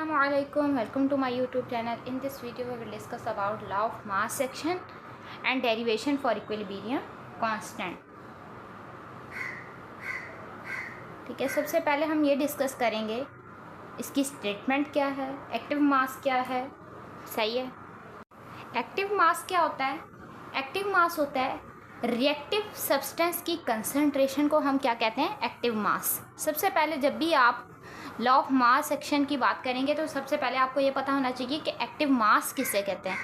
Assalamualaikum, welcome to my YouTube channel. In this video we will discuss about law of mass section and derivation for equilibrium constant. ठीक है, सबसे पहले हम ये discuss करेंगे इसकी स्टेटमेंट क्या है, एक्टिव मास क्या है. सही है. एक्टिव मास क्या होता है? एक्टिव मास होता है रिएक्टिव सब्सटेंस की कंसंट्रेशन को हम क्या कहते हैं? Active mass. सबसे पहले जब भी आप लॉ ऑफ मास सेक्शन की बात करेंगे तो सबसे पहले आपको ये पता होना चाहिए कि एक्टिव मास किसे कहते हैं.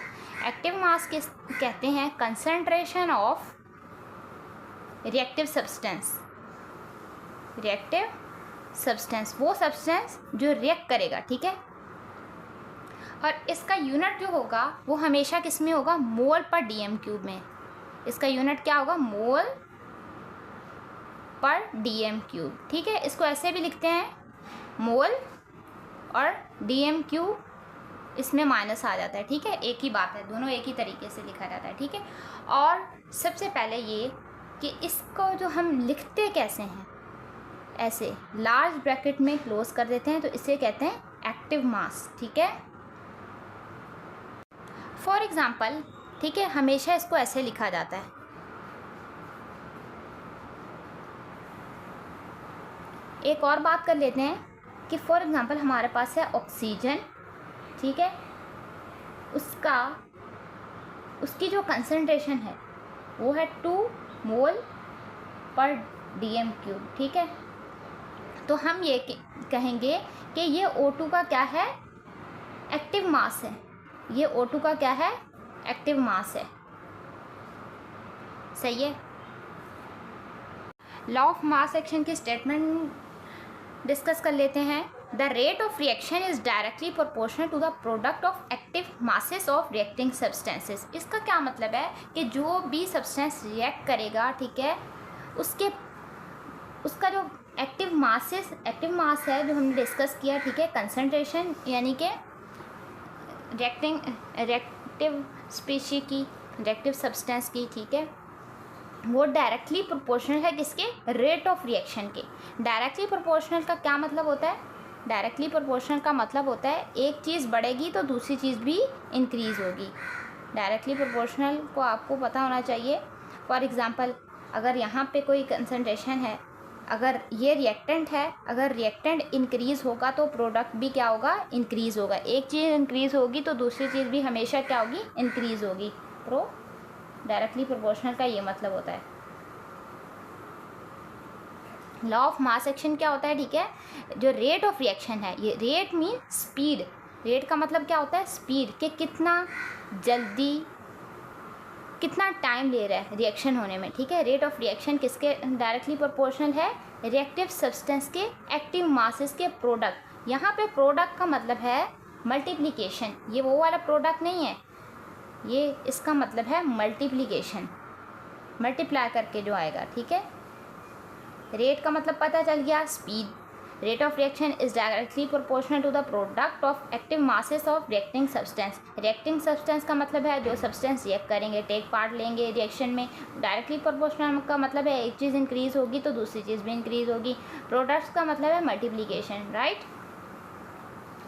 एक्टिव मास किस कहते हैं? Concentration of reactive substance. Reactive substance वो सब्सटेंस जो रिएक्ट करेगा. ठीक है. और इसका यूनिट जो होगा वो हमेशा किस में होगा? मोल पर डीएम क्यूब में. इसका यूनिट क्या होगा? मोल पर डीएम क्यूब. ठीक है. इसको ऐसे भी लिखते हैं मोल और डीएम क्यूब, इसमें माइनस आ जाता है. ठीक है. एक ही बात है, दोनों एक ही तरीके से लिखा जाता है. ठीक है. और सबसे पहले ये कि इसको जो हम लिखते कैसे हैं, ऐसे लार्ज ब्रैकेट में क्लोज कर देते हैं तो इसे कहते हैं एक्टिव मास. ठीक है. फॉर एग्जाम्पल, ठीक है, हमेशा इसको ऐसे लिखा जाता है. एक और बात कर लेते हैं कि फॉर एग्जांपल हमारे पास है ऑक्सीजन. ठीक है. उसकी जो कंसंट्रेशन है वो है 2 मोल पर डीएम क्यूब. ठीक है. तो हम ये कहेंगे कि ये O2 का क्या है? एक्टिव मास है. ये O2 का क्या है? एक्टिव मास है. सही है. लॉ ऑफ मास एक्शन की स्टेटमेंट डिस्कस कर लेते हैं. The rate of reaction is directly proportional to the product of active masses of reacting substances. इसका क्या मतलब है कि जो भी सब्सटेंस रिएक्ट करेगा, ठीक है, उसका जो एक्टिव मास है जो हमने डिस्कस किया. ठीक है. कंसंट्रेशन यानी कि रिएक्टिव स्पीशीज की, रिएक्टिव सब्सटेंस की, ठीक है, वो डायरेक्टली प्रोपोर्शनल है किसके? रेट ऑफ रिएक्शन के. डायरेक्टली प्रोपोर्शनल का क्या मतलब होता है? डायरेक्टली प्रोपोर्शनल का मतलब होता है एक चीज़ बढ़ेगी तो दूसरी चीज़ भी इंक्रीज़ होगी. डायरेक्टली प्रोपोर्शनल को आपको पता होना चाहिए. फॉर एग्जांपल, अगर यहाँ पे कोई कंसंट्रेशन है, अगर ये रिएक्टेंट है, अगर रिएक्टेंट इंक्रीज़ होगा तो प्रोडक्ट भी क्या होगा? इंक्रीज़ होगा. एक चीज़ इंक्रीज़ होगी तो दूसरी चीज़ भी हमेशा क्या होगी? इंक्रीज़ होगी. डायरेक्टली प्रोपोर्शनल का ये मतलब होता है. लॉ ऑफ मास एक्शन क्या होता है? ठीक है. जो रेट ऑफ रिएक्शन है, ये रेट मीन स्पीड. रेट का मतलब क्या होता है? स्पीड, कि कितना जल्दी, कितना टाइम ले रहा है रिएक्शन होने में. ठीक है. रेट ऑफ रिएक्शन किसके डायरेक्टली प्रोपोर्शनल है? रिएक्टिव सब्सटेंस के एक्टिव मासेस के प्रोडक्ट. यहाँ पे प्रोडक्ट का मतलब है मल्टीप्लिकेशन. ये वो वाला प्रोडक्ट नहीं है, ये इसका मतलब है मल्टीप्लिकेशन, मल्टीप्लाई करके जो आएगा. ठीक है. रेट का मतलब पता चल गया, speed. Rate of reaction is directly proportional to the product of active masses of reacting substance. Reacting substance का मतलब है जो सब्सटेंस रिएक्ट करेंगे, टेक पार्ट लेंगे रिएक्शन में. डायरेक्टली प्रोपोर्शनल का मतलब है एक चीज़ इंक्रीज़ होगी तो दूसरी चीज़ भी इंक्रीज़ होगी. प्रोडक्ट्स का मतलब है मल्टीप्लिकेशन. राइट.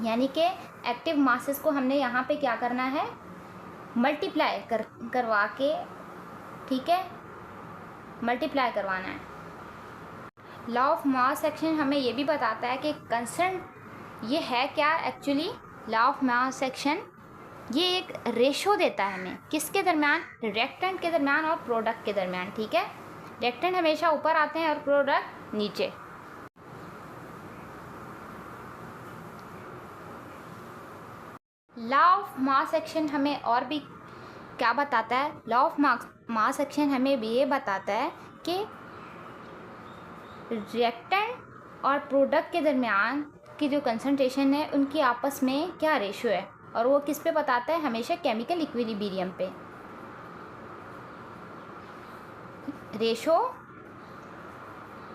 यानी कि एक्टिव मासेस को हमने यहाँ पे क्या करना है? मल्टीप्लाई करवा के, ठीक है, मल्टीप्लाई करवाना है. लॉ ऑफ मास एक्शन हमें ये भी बताता है कि कंसर्न ये है क्या actually. Law of mass action ये एक रेशो देता है हमें किसके दरमियान? रिएक्टेंट के दरमियान और प्रोडक्ट के दरमियान. ठीक है. रिएक्टेंट हमेशा ऊपर आते हैं और प्रोडक्ट नीचे. लॉ ऑफ मास एक्शन हमें और भी क्या बताता है? लॉ ऑफ मास एक्शन हमें भी ये बताता है कि रिएक्टेंट और प्रोडक्ट के दरमियान की जो कंसंट्रेशन है उनकी आपस में क्या रेशो है, और वो किस पे बताता है? हमेशा केमिकल इक्विलिब्रियम पे. Ratio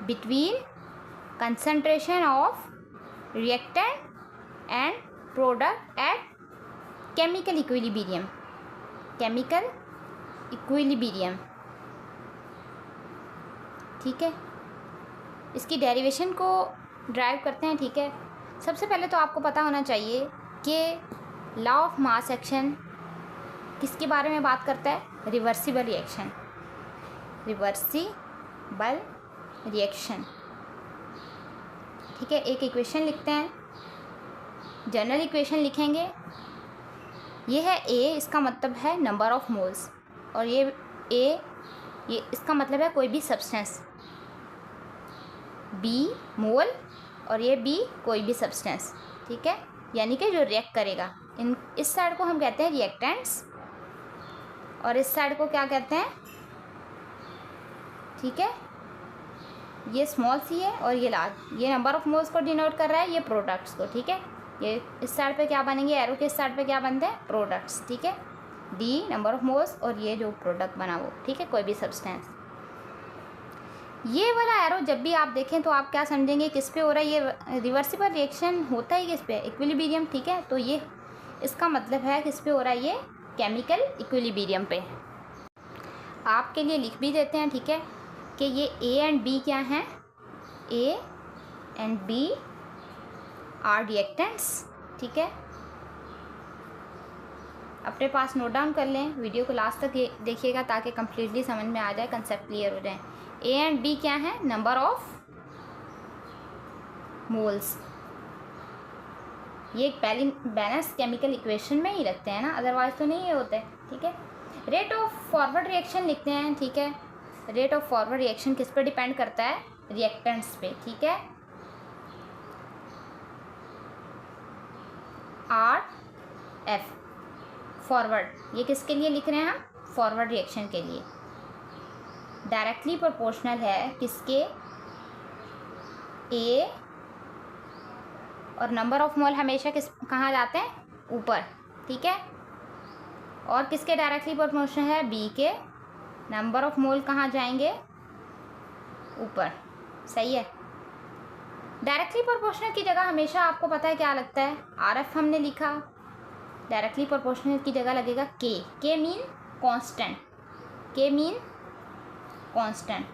between concentration of reactant and product at chemical equilibrium. Chemical equilibrium. ठीक है. इसकी डेरिवेशन को ड्राइव करते हैं. ठीक है. सबसे पहले तो आपको पता होना चाहिए कि लॉ ऑफ मास एक्शन किसके बारे में बात करता है? Reversible reaction, reversible reaction. ठीक है, एक इक्वेशन लिखते हैं, जनरल इक्वेशन लिखेंगे। ये है ए, इसका मतलब है नंबर ऑफ मोल्स, और ये ए, ये इसका मतलब है कोई भी सब्सटेंस। बी मोल और ये बी कोई भी सब्सटेंस। ठीक है, यानी कि जो रिएक्ट करेगा। इस साइड को हम कहते हैं रिएक्टेंट्स और इस साइड को क्या कहते हैं? ठीक है, ये स्मॉल सी है और ये लार्ज, ये नंबर ऑफ मोल्स को डिनोट कर रहा है, ये प्रोडक्ट्स को। ठीक है, ये इस साइड पे क्या बनेंगे? एरो के इस साइड पे क्या बनते हैं? प्रोडक्ट्स। ठीक है, डी नंबर ऑफ मोल्स और ये जो प्रोडक्ट बना वो। ठीक है, कोई भी सब्सटेंस। ये वाला एरो जब भी आप देखें तो आप क्या समझेंगे किस पे हो रहा है? ये रिवर्सिबल रिएक्शन होता ही किस पे? इक्विलिब्रियम। ठीक है, तो ये इसका मतलब है किस पे हो रहा है? ये केमिकल इक्विलिब्रियम पे। आपके लिए लिख भी देते हैं। ठीक है, कि ये ए एंड बी क्या हैं? A and B are reactants. ठीक है, अपने पास नोट डाउन कर लें, वीडियो को लास्ट तक देखिएगा ताकि कंप्लीटली समझ में आ जाए, कंसेप्ट क्लियर हो जाए। ए एंड बी क्या है? Number of moles. ये एक बैलेंस केमिकल इक्वेशन में ही रखते हैं ना, अदरवाइज तो नहीं ये होता है। ठीक है, रेट ऑफ फॉरवर्ड रिएक्शन लिखते हैं। ठीक है, रेट ऑफ फॉरवर्ड रिएक्शन किस पर डिपेंड करता है? रिएक्टेंट्स पे। ठीक है, आर एफ फॉरवर्ड, ये किसके लिए लिख रहे हैं हम? फॉरवर्ड रिएक्शन के लिए। डायरेक्टली प्रोपोर्शनल है किसके? ए, और नंबर ऑफ मोल हमेशा कहाँ जाते हैं? ऊपर। ठीक है, और किसके डायरेक्टली प्रोपोर्शनल है? बी के। नंबर ऑफ मोल कहाँ जाएंगे? ऊपर। सही है। डायरेक्टली प्रोपोर्शनल की जगह हमेशा आपको पता है क्या लगता है? आर एफ हमने लिखा, डायरेक्टली प्रोपोर्शनल की जगह लगेगा के। के मीन कांस्टेंट, के मीन कांस्टेंट,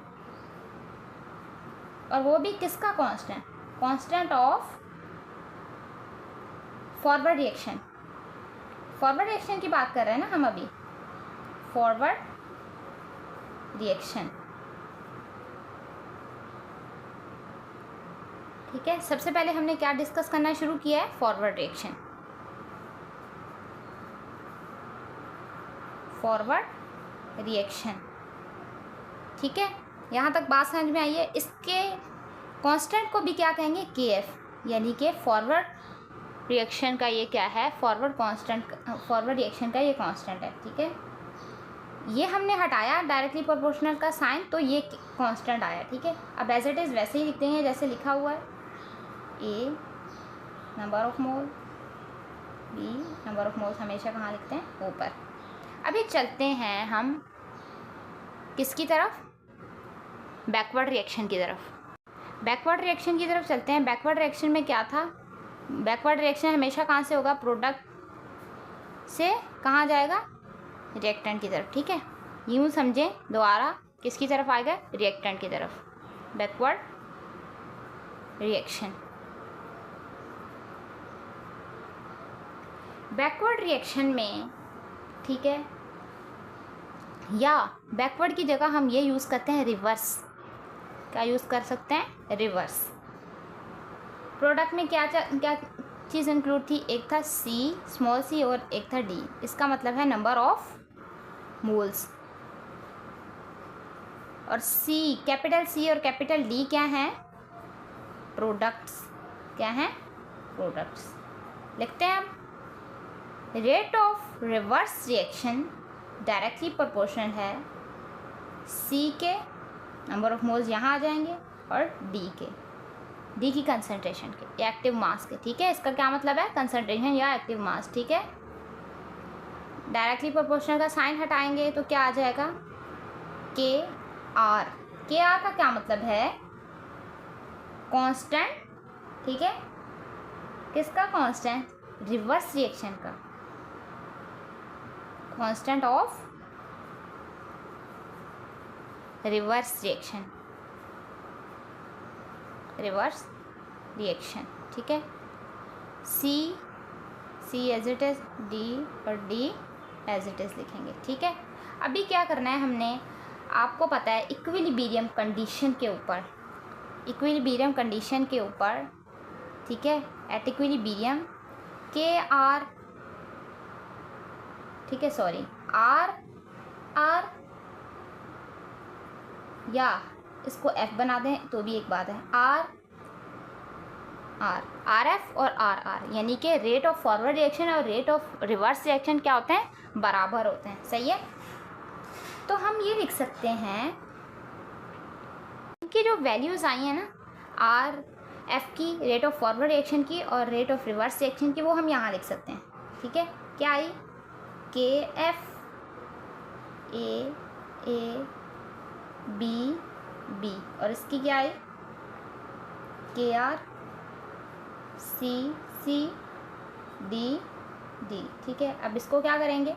और वो भी किसका constant? Constant of forward reaction. Forward reaction की बात कर रहे हैं ना हम अभी, फॉरवर्ड रिएक्शन। ठीक है, सबसे पहले हमने क्या डिस्कस करना शुरू किया है? Forward reaction. Forward reaction. ठीक है, यहाँ तक बात समझ में आई है। इसके कांस्टेंट को भी क्या कहेंगे? के एफ, यानी कि फॉरवर्ड रिएक्शन का ये क्या है? फॉरवर्ड कांस्टेंट, फॉरवर्ड रिएक्शन का ये कांस्टेंट है। ठीक है, ये हमने हटाया डायरेक्टली प्रोपोर्शनल का साइन, तो ये कांस्टेंट आया। ठीक है, अब एज इट इज़ वैसे ही लिखते हैं जैसे लिखा हुआ है। A number of mole, B number of moles हमेशा कहाँ लिखते हैं? ऊपर। अभी चलते हैं हम किसकी तरफ? बैकवर्ड रिएक्शन की तरफ। बैकवर्ड रिएक्शन की तरफ चलते हैं। बैकवर्ड रिएक्शन में क्या था? बैकवर्ड रिएक्शन हमेशा कहाँ से होगा? प्रोडक्ट से कहाँ जाएगा? रिएक्टेंट की तरफ। ठीक है, यूँ समझें, दोबारा किसकी तरफ आएगा? रिएक्टेंट की तरफ। Backward reaction. बैकवर्ड रिएक्शन में, ठीक है, या बैकवर्ड की जगह हम ये यूज़ करते हैं रिवर्स। क्या यूज़ कर सकते हैं? रिवर्स। प्रोडक्ट में क्या चीज़ इंक्लूड थी? एक था सी, स्मॉल सी, और एक था डी। इसका मतलब है नंबर ऑफ मोल्स। और सी, कैपिटल सी और कैपिटल डी क्या हैं? प्रोडक्ट्स। क्या हैं? प्रोडक्ट्स। लिखते हैं हम, rate of reverse reaction directly proportional है सी के, नंबर ऑफ मोल्स यहाँ आ जाएंगे, और डी के, डी की कंसंट्रेशन के, एक्टिव मास के। ठीक है, इसका क्या मतलब है? कंसंट्रेशन या एक्टिव मास। ठीक है, डायरेक्टली प्रोपोर्शनल का साइन हटाएंगे तो क्या आ जाएगा? के आर। के आर का क्या मतलब है? कांस्टेंट। ठीक है, किसका कांस्टेंट? रिवर्स रिएक्शन का constant of reverse reaction. Reverse reaction. ठीक है, सी एज इट इज़, डी और डी एज इट इज़ लिखेंगे। ठीक है, अभी क्या करना है हमने, आपको पता है इक्विलिब्रियम कंडीशन के ऊपर, इक्विलिब्रियम कंडीशन के ऊपर, ठीक है, एट इक्विलिब्रियम के आर, ठीक है, सॉरी आर या इसको एफ बना दें तो भी एक बात है, आर एफ और आर यानी कि रेट ऑफ फॉरवर्ड रिएक्शन और रेट ऑफ रिवर्स रिएक्शन क्या होते हैं, बराबर होते हैं। सही है, तो हम ये लिख सकते हैं, इनकी जो वैल्यूज़ आई हैं ना, आर एफ की, रेट ऑफ फॉरवर्ड रिएक्शन की और रेट ऑफ रिवर्स रिएक्शन की, वो हम यहाँ लिख सकते हैं। ठीक है, क्या आई, के एफ ए बी और इसकी क्या आई, के आर सी डी। ठीक है, अब इसको क्या करेंगे,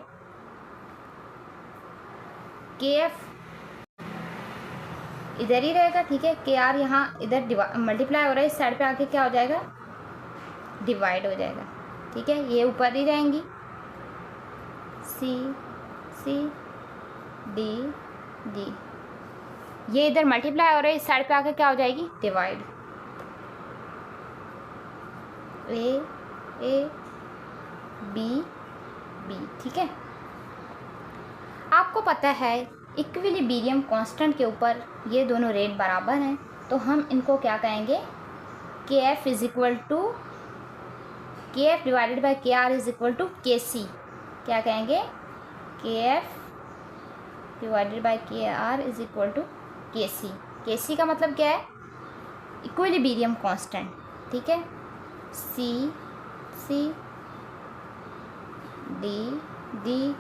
के एफ इधर ही रहेगा। ठीक है, के आर यहाँ इधर मल्टीप्लाई हो रहा है, इस साइड पे आके क्या हो जाएगा, डिवाइड हो जाएगा। ठीक है, ये ऊपर ही रहेंगी, सी डी, ये इधर मल्टीप्लाई हो रहा है, इस साइड पे आके क्या हो जाएगी, डिवाइड, ए बी। ठीक है, आपको पता है इक्विलिब्रियम कांस्टेंट के ऊपर ये दोनों रेट बराबर हैं, तो हम इनको क्या कहेंगे, के एफ इज इक्वल टू के एफ डिवाइडेड बाई के आर इज इक्वल टू के सी। क्या कहेंगे, के एफ डिवाइडेड बाई के आर इज इक्वल टू के सी। के सी का मतलब क्या है, इक्विलिब्रियम कांस्टेंट। ठीक है, सी डी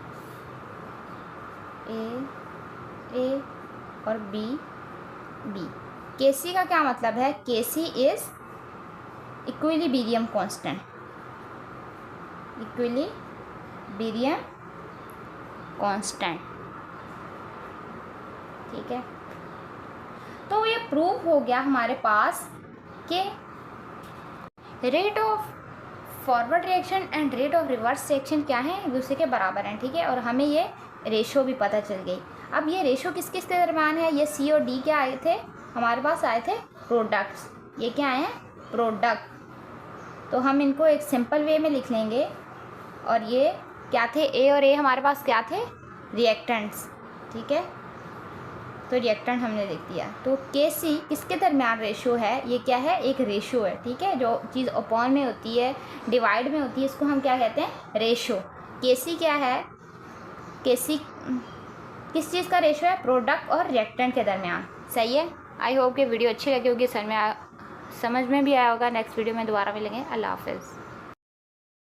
ए और बी। के सी का क्या मतलब है, K C is equilibrium constant, equilibrium constant. ठीक है, तो ये प्रूव हो गया हमारे पास कि rate of forward reaction and rate of reverse reaction क्या है, एक दूसरे के बराबर हैं। ठीक है, और हमें ये रेशो भी पता चल गई। अब ये रेशो किस किस के दरम्यान है, ये सी और डी क्या आए थे, हमारे पास आए थे प्रोडक्ट्स। ये क्या आए हैं, प्रोडक्ट। तो हम इनको एक सिंपल वे में लिख लेंगे, और ये क्या थे, ए और ए हमारे पास क्या थे, रिएक्टेंट्स। ठीक है, तो रिएक्टेंट हमने लिख दिया। तो के सी किसके दरमियान रेशो है, ये क्या है, एक रेशो है। ठीक है, जो चीज़ अपॉन में होती है, डिवाइड में होती है, इसको हम क्या कहते हैं, रेशो। के सी क्या है, के सी किस चीज़ का रेशो है, प्रोडक्ट और रिएक्टेंट के दरमियान। सही है, आई होप कि वीडियो अच्छी लगी होगी, समझ में भी आया होगा। नेक्स्ट वीडियो में दोबारा मिलेंगे। अल्लाह हाफिज़।